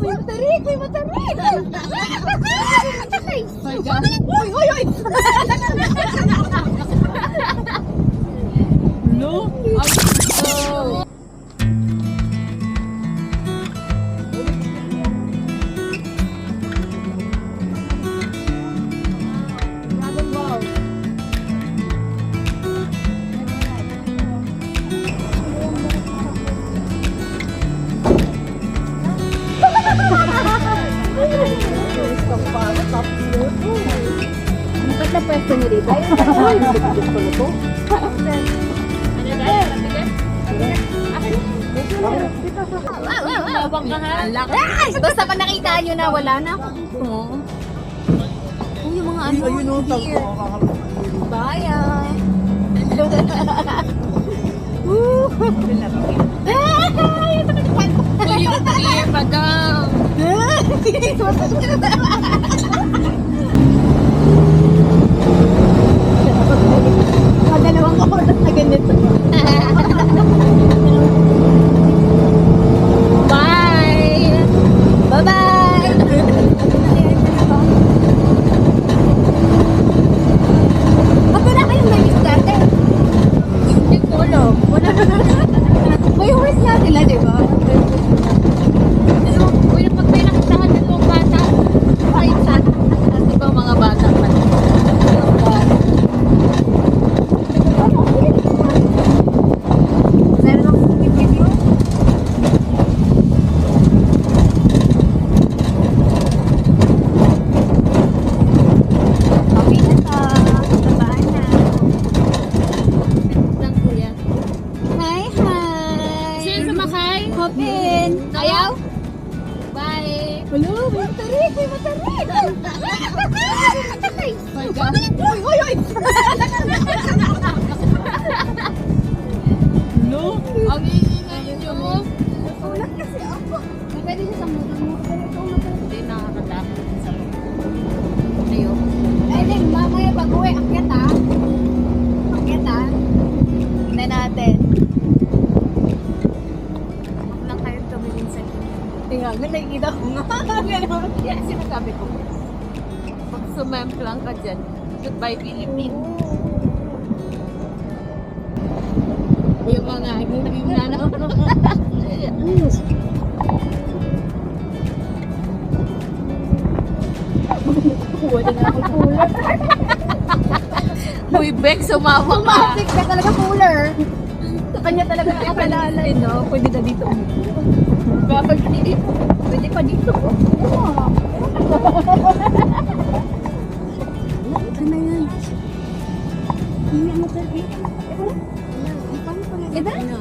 May matarik! May matarik! My God! Uy! Uy! Uy! No! Oh! Ba't na pwesto niyo dito? Ay, nabigit ko na to. Bawang ka ha? Basta pa nakita nyo na wala na ako dito. Ay, yung mga ano, here. Bye! Here, madam! Dalawang oras na ganito. Bye! Bye-bye! Ba't wala kayong namis dati? Hindi ko alam. Wala. May horse nga sila, di ba? Uy, pag may nakitahan na itong bata, ay, di ba mga bata pa? Ayaw? Bye! Hello, may matarik! May matarik! My God! Uy! Uy! Uy! No! Ang ingay nyo! Ulat kasi ako. Pwede siya sa mundo mo. Hindi, nakakatakot sa mundo. Ayaw. Ay, din, mamaya pag-uwi, akyat ha? Akyat ha? Tignan natin. Tingnan, nakikita ko nga. Yan sinasabi ko. Pag sumemplang ka dyan, goodbye Philippines. Yung mga yung nanaw. Wala na ako cooler. Uy, Beck, sumama ka. Plastic ka talaga cooler. Sa kanya talaga nakakalala. No? Pwede na dito. Kapag dito, pwede pa dito. Ano yan? Hindi mo sabi. Ito? Ito?